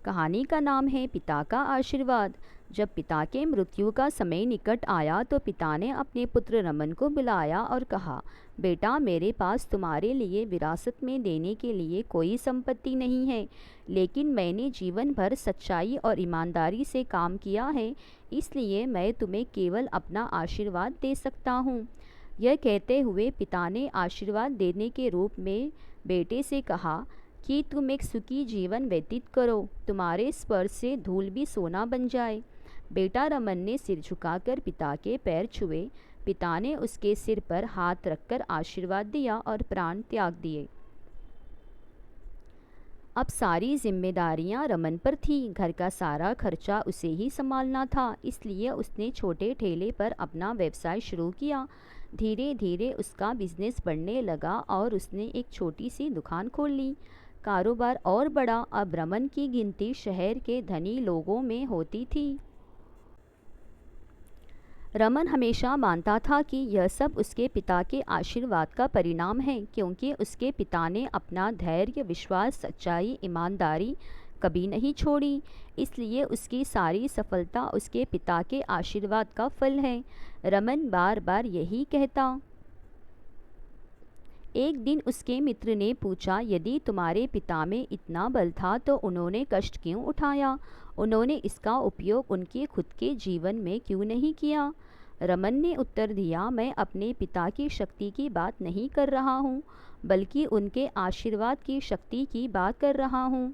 कहानी का नाम है पिता का आशीर्वाद। जब पिता के मृत्यु का समय निकट आया तो पिता ने अपने पुत्र रमन को बुलाया और कहा, बेटा, मेरे पास तुम्हारे लिए विरासत में देने के लिए कोई संपत्ति नहीं है, लेकिन मैंने जीवन भर सच्चाई और ईमानदारी से काम किया है, इसलिए मैं तुम्हें केवल अपना आशीर्वाद दे सकता हूँ। यह कहते हुए पिता ने आशीर्वाद देने के रूप में बेटे से कहा कि तुम एक सुखी जीवन व्यतीत करो, तुम्हारे स्पर्श से धूल भी सोना बन जाए। बेटा रमन ने सिर झुकाकर पिता के पैर छुए। पिता ने उसके सिर पर हाथ रखकर आशीर्वाद दिया और प्राण त्याग दिए। अब सारी जिम्मेदारियां रमन पर थीं। घर का सारा खर्चा उसे ही संभालना था, इसलिए उसने छोटे ठेले पर अपना व्यवसाय शुरू किया। धीरे धीरे उसका बिजनेस बढ़ने लगा और उसने एक छोटी सी दुकान खोल ली। कारोबार और बढ़ा। अब रमन की गिनती शहर के धनी लोगों में होती थी। रमन हमेशा मानता था कि यह सब उसके पिता के आशीर्वाद का परिणाम है, क्योंकि उसके पिता ने अपना धैर्य, विश्वास, सच्चाई, ईमानदारी कभी नहीं छोड़ी। इसलिए उसकी सारी सफलता उसके पिता के आशीर्वाद का फल है। रमन बार बार यही कहता। एक दिन उसके मित्र ने पूछा, यदि तुम्हारे पिता में इतना बल था तो उन्होंने कष्ट क्यों उठाया? उन्होंने इसका उपयोग उनके खुद के जीवन में क्यों नहीं किया? रमन ने उत्तर दिया, मैं अपने पिता की शक्ति की बात नहीं कर रहा हूँ, बल्कि उनके आशीर्वाद की शक्ति की बात कर रहा हूँ।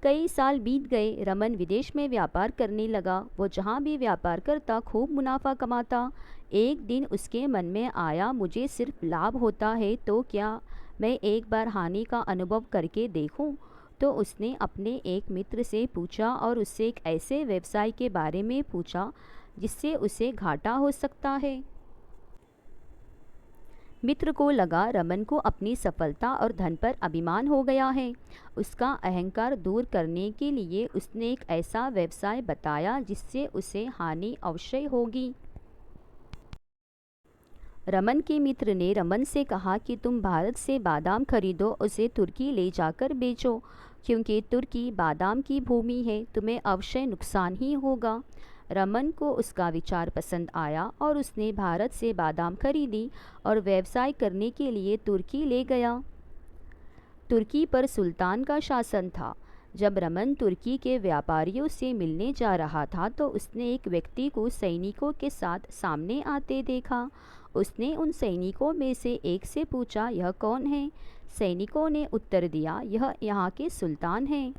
कई साल बीत गए। रमन विदेश में व्यापार करने लगा। वो जहाँ भी व्यापार करता खूब मुनाफा कमाता। एक दिन उसके मन में आया, मुझे सिर्फ लाभ होता है तो क्या मैं एक बार हानि का अनुभव करके देखूं? तो उसने अपने एक मित्र से पूछा और उससे एक ऐसे व्यवसाय के बारे में पूछा जिससे उसे घाटा हो सकता है। मित्र को लगा रमन को अपनी सफलता और धन पर अभिमान हो गया है। उसका अहंकार दूर करने के लिए उसने एक ऐसा व्यवसाय बताया जिससे उसे हानि अवश्य होगी। रमन के मित्र ने रमन से कहा कि तुम भारत से बादाम खरीदो, उसे तुर्की ले जाकर बेचो, क्योंकि तुर्की बादाम की भूमि है, तुम्हें अवश्य नुकसान ही होगा। रमन को उसका विचार पसंद आया और उसने भारत से बादाम खरीदी और व्यवसाय करने के लिए तुर्की ले गया। तुर्की पर सुल्तान का शासन था। जब रमन तुर्की के व्यापारियों से मिलने जा रहा था तो उसने एक व्यक्ति को सैनिकों के साथ सामने आते देखा। उसने उन सैनिकों में से एक से पूछा, यह कौन है? सैनिकों ने उत्तर दिया, यह यहाँ के सुल्तान हैं।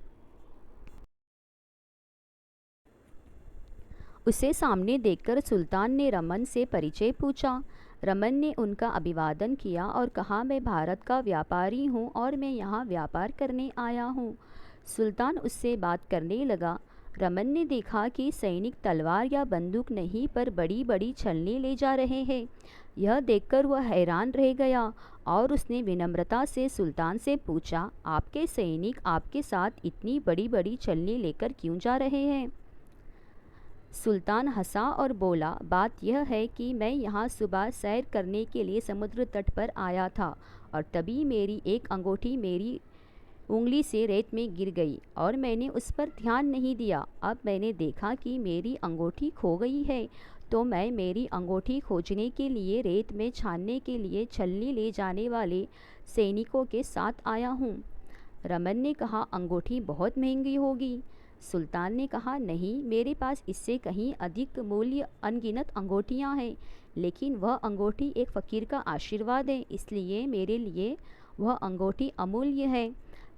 उसे सामने देखकर सुल्तान ने रमन से परिचय पूछा। रमन ने उनका अभिवादन किया और कहा, मैं भारत का व्यापारी हूँ और मैं यहाँ व्यापार करने आया हूँ। सुल्तान उससे बात करने लगा। रमन ने देखा कि सैनिक तलवार या बंदूक नहीं पर बड़ी बड़ी छलनी ले जा रहे हैं। यह देखकर वह हैरान रह गया और उसने विनम्रता से सुल्तान से पूछा, आपके सैनिक आपके साथ इतनी बड़ी बड़ी छलनी लेकर क्यों जा रहे हैं? सुल्तान हंसा और बोला, बात यह है कि मैं यहाँ सुबह सैर करने के लिए समुद्र तट पर आया था और तभी मेरी एक अंगूठी मेरी उंगली से रेत में गिर गई और मैंने उस पर ध्यान नहीं दिया। अब मैंने देखा कि मेरी अंगूठी खो गई है, तो मैं मेरी अंगूठी खोजने के लिए रेत में छानने के लिए छलनी ले जाने वाले सैनिकों के साथ आया हूँ। रमन ने कहा, अंगूठी बहुत महंगी होगी। सुल्तान ने कहा, नहीं, मेरे पास इससे कहीं अधिक मूल्य अनगिनत अंगूठियाँ हैं, लेकिन वह अंगूठी एक फ़कीर का आशीर्वाद है, इसलिए मेरे लिए वह अंगूठी अमूल्य है।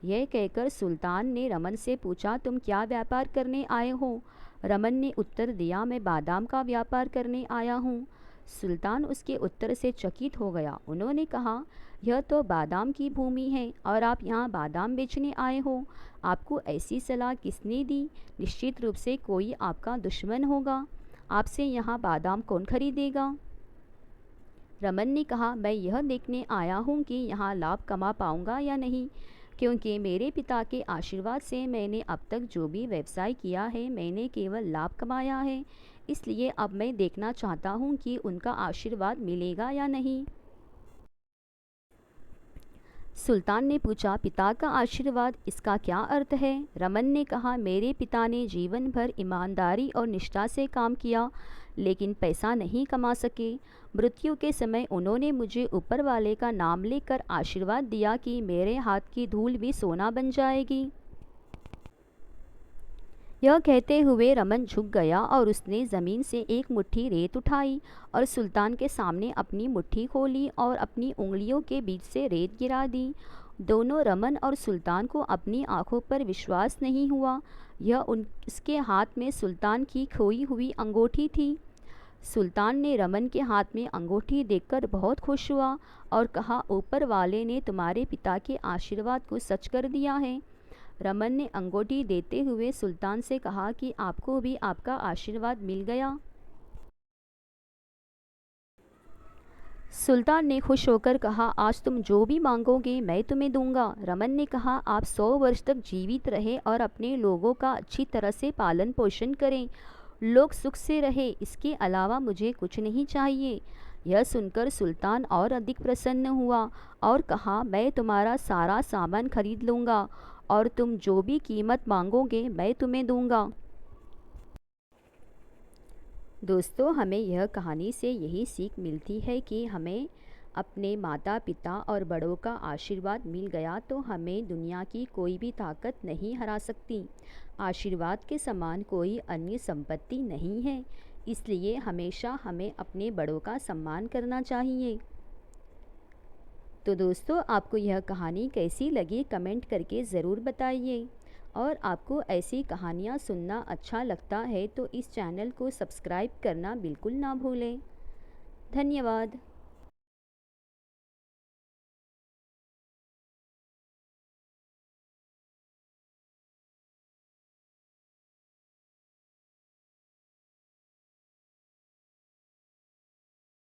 यह कहकर सुल्तान ने रमन से पूछा, तुम क्या व्यापार करने आए हो? रमन ने उत्तर दिया, मैं बादाम का व्यापार करने आया हूँ। सुल्तान उसके उत्तर से चकित हो गया। उन्होंने कहा, यह तो बादाम की भूमि है और आप यहाँ बादाम बेचने आए हो। आपको ऐसी सलाह किसने दी? निश्चित रूप से कोई आपका दुश्मन होगा। आपसे यहाँ बादाम कौन खरीदेगा? रमन ने कहा, मैं यह देखने आया हूँ कि यहाँ लाभ कमा पाऊँगा या नहीं, क्योंकि मेरे पिता के आशीर्वाद से मैंने अब तक जो भी व्यवसाय किया है मैंने केवल लाभ कमाया है। इसलिए अब मैं देखना चाहता हूँ कि उनका आशीर्वाद मिलेगा या नहीं। सुल्तान ने पूछा, पिता का आशीर्वाद, इसका क्या अर्थ है? रमन ने कहा, मेरे पिता ने जीवन भर ईमानदारी और निष्ठा से काम किया, लेकिन पैसा नहीं कमा सके। मृत्यु के समय उन्होंने मुझे ऊपर वाले का नाम लेकर आशीर्वाद दिया कि मेरे हाथ की धूल भी सोना बन जाएगी। यह कहते हुए रमन झुक गया और उसने ज़मीन से एक मुट्ठी रेत उठाई और सुल्तान के सामने अपनी मुट्ठी खोली और अपनी उंगलियों के बीच से रेत गिरा दी। दोनों रमन और सुल्तान को अपनी आंखों पर विश्वास नहीं हुआ। यह उसके हाथ में सुल्तान की खोई हुई अंगूठी थी। सुल्तान ने रमन के हाथ में अंगूठी देखकर बहुत खुश हुआ और कहा, ऊपर वाले ने तुम्हारे पिता के आशीर्वाद को सच कर दिया है। रमन ने अंगूठी देते हुए सुल्तान से कहा कि आपको भी आपका आशीर्वाद मिल गया। सुल्तान ने खुश होकर कहा, आज तुम जो भी मांगोगे मैं तुम्हें दूंगा। रमन ने कहा, आप 100 वर्ष तक जीवित रहे और अपने लोगों का अच्छी तरह से पालन पोषण करें, लोग सुख से रहे, इसके अलावा मुझे कुछ नहीं चाहिए। यह सुनकर सुल्तान और अधिक प्रसन्न हुआ और कहा, मैं तुम्हारा सारा सामान खरीद लूँगा और तुम जो भी कीमत मांगोगे मैं तुम्हें दूंगा। दोस्तों, हमें यह कहानी से यही सीख मिलती है कि हमें अपने माता पिता और बड़ों का आशीर्वाद मिल गया तो हमें दुनिया की कोई भी ताकत नहीं हरा सकती। आशीर्वाद के समान कोई अन्य संपत्ति नहीं है, इसलिए हमेशा हमें अपने बड़ों का सम्मान करना चाहिए। तो दोस्तों, आपको यह कहानी कैसी लगी कमेंट करके ज़रूर बताइए। और आपको ऐसी कहानियाँ सुनना अच्छा लगता है तो इस चैनल को सब्सक्राइब करना बिल्कुल ना भूलें। धन्यवाद।